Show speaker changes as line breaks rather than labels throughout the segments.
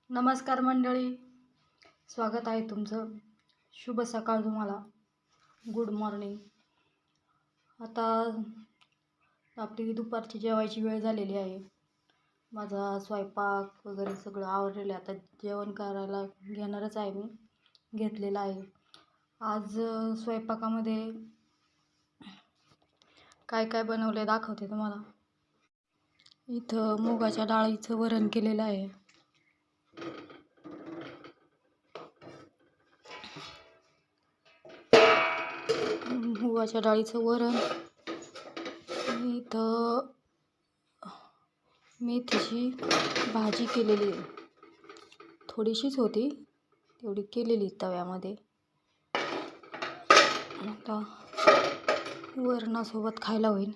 नमस्कार मंडळी, स्वागत आहे तुमचं. शुभ सकाळ तुम्हाला. Good morning. आता आपली दुपारची जेवायची वेळ झालेली आहे. माझा स्वयंपाक वगैरे सगळं आवरलेलं आहे. आता जेवण करायला घेणारच आहे. मी घेतलेलं आहे. आज स्वयंपाकामध्ये काय काय बनवले दाखवते तुम्हाला. इथं मुगाच्या डाळीचं वरण केलेलं आहे. मुगाच्या डाळीचं वरण. इथं मेथीची भाजी केलेली आहे. थोडीशीच होती, तेवढी केलेली तव्यामध्ये. आता वरणासोबत खायला होईल.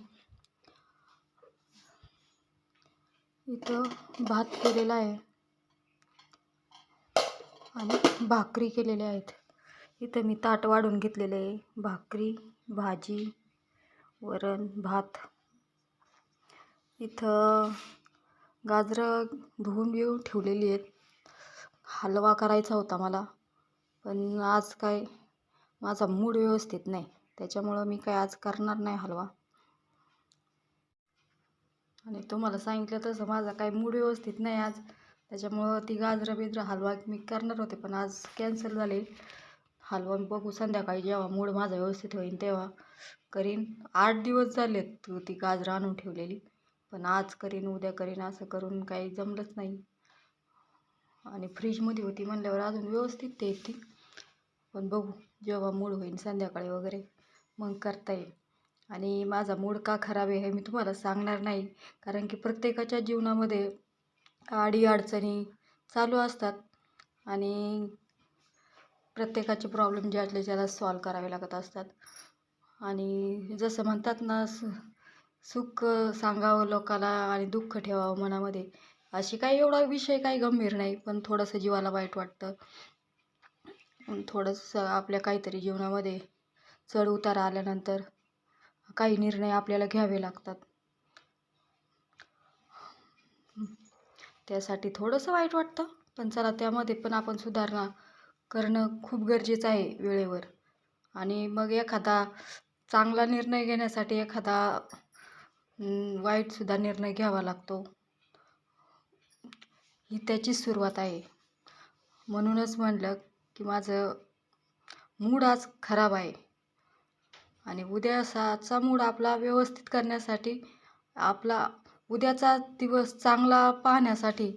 इथं भात केलेला आहे आणि भाकरी केलेल्या आहेत. इथं मी ताट वाढून घेतलेलं आहे. भाकरी, भाजी, वरण, भात. इथं गाजरं धुवून बिवून ठेवलेली आहेत. हलवा करायचा होता मला, पण आज काय माझा मूड व्यवस्थित नाही, त्याच्यामुळं मी काय आज करणार नाही हलवा. आणि तुम्हाला सांगितलं तसं माझा काय मूड व्यवस्थित नाही आज, त्याच्यामुळं ती गाजरं बिजरं हलवा मी करणार होते, पण आज कॅन्सल झाले. हलवा बघू संध्याकाळी जेव्हा मूड माझा व्यवस्थित होईल तेव्हा करीन. 8 दिवस झालेत ती गाजरं आणून ठेवलेली, पण आज करीन उद्या करीन असं करून काही जमलंच नाही. आणि फ्रीजमध्ये होती म्हणल्यावर अजून व्यवस्थित ते ती, पण बघू जेव्हा मूड होईल संध्याकाळी वगैरे मग करता येईल. आणि माझा मूड का खराब आहे हे मी तुम्हाला सांगणार नाही, कारण की प्रत्येकाच्या जीवनामध्ये अडीअडचणी चालू असतात आणि प्रत्येकाचे प्रॉब्लेम ज्यातले त्याला सॉल्व करावे लागत असतात. आणि जसं म्हणतात ना, सुख सांगावं लोकाला आणि दुःख ठेवावं मनामध्ये. अशी काही एवढा विषय काही गंभीर नाही, पण थोडंसं जीवाला वाईट वाटतं. थोडंसं आपल्या काहीतरी जीवनामध्ये चढ उतार आल्यानंतर काही निर्णय आपल्याला घ्यावे लागतात. त्यासाठी थोडंसं वाईट वाटतं, पण चला त्यामध्ये पण आपण सुधारणा करणं खूप गरजेचं आहे वेळेवर. आणि मग एखादा चांगला निर्णय घेण्यासाठी एखादा वाईटसुद्धा निर्णय घ्यावा लागतो. ही त्याचीच सुरुवात आहे. म्हणूनच म्हणलं की माझं मूड आज खराब आहे आणि उद्याचा मूड आपला व्यवस्थित करण्यासाठी, आपला उद्याचा दिवस चांगला पाहण्यासाठी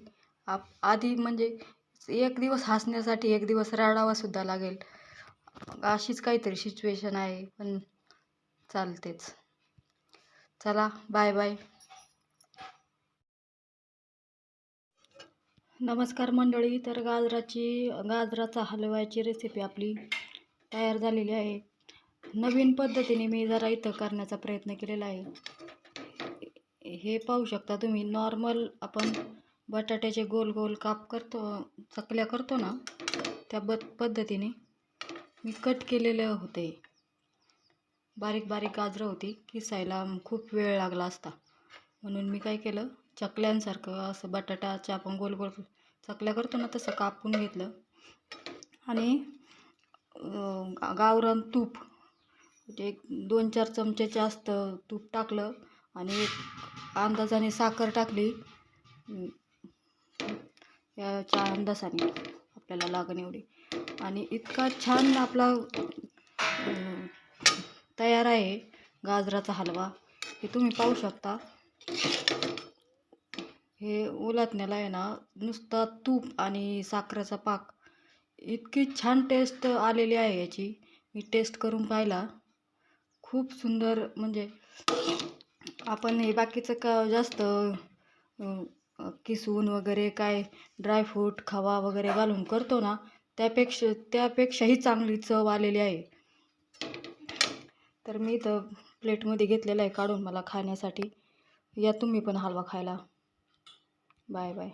आधी म्हणजे एक दिवस हसण्यासाठी एक दिवस रडावासुद्धा लागेल, अशीच काहीतरी सिच्युएशन आहे. पण चालतेच. चला बाय बाय. नमस्कार मंडळी. तर गाजराचा हलव्याची रेसिपी आपली तयार झालेली आहे. नवीन पद्धतीने मी जरा इथं करण्याचा प्रयत्न केलेला आहे. हे पाहू शकता तुम्ही. नॉर्मल आपण बटाट्याचे गोल गोल काप करतो, चकल्या करतो ना, त्या पद्धतीने मी कट केलेले होते. बारीक बारीक गाजरं होती, किसायला खूप वेळ लागला असता, म्हणून मी काय केलं, चकल्यांसारखं असं बटाट्याच्या आपण गोल गोल चकल्या करतो ना तसं कापून घेतलं. आणि गावरान तूप म्हणजे 2-4 चमचे जास्त तूप टाकलं आणि एक अंदाजाने साखर टाकली. याच्या अंदाजाने आपल्याला लागण एवढी. आणि इतका छान आपला तयार आहे गाजराचा हलवा. हे तुम्ही पाहू शकता. हे उलटण्याला आहे ना, नुसता तूप आणि साखरेचा पाक, इतकी छान टेस्ट आलेली आहे याची. मी टेस्ट करून पाहिला, खूप सुंदर. म्हणजे आपण हे बाकीचं का जास्त किसून वगैरे काय ड्रायफ्रूट खवा वगैरे घालून करतो ना, त्यापेक्षाही चांगली चव आलेली आहे. तर मी इथं प्लेटमध्ये घेतलेलं आहे काढून मला खाण्यासाठी. या तुम्ही पण हलवा खायला. Bye bye.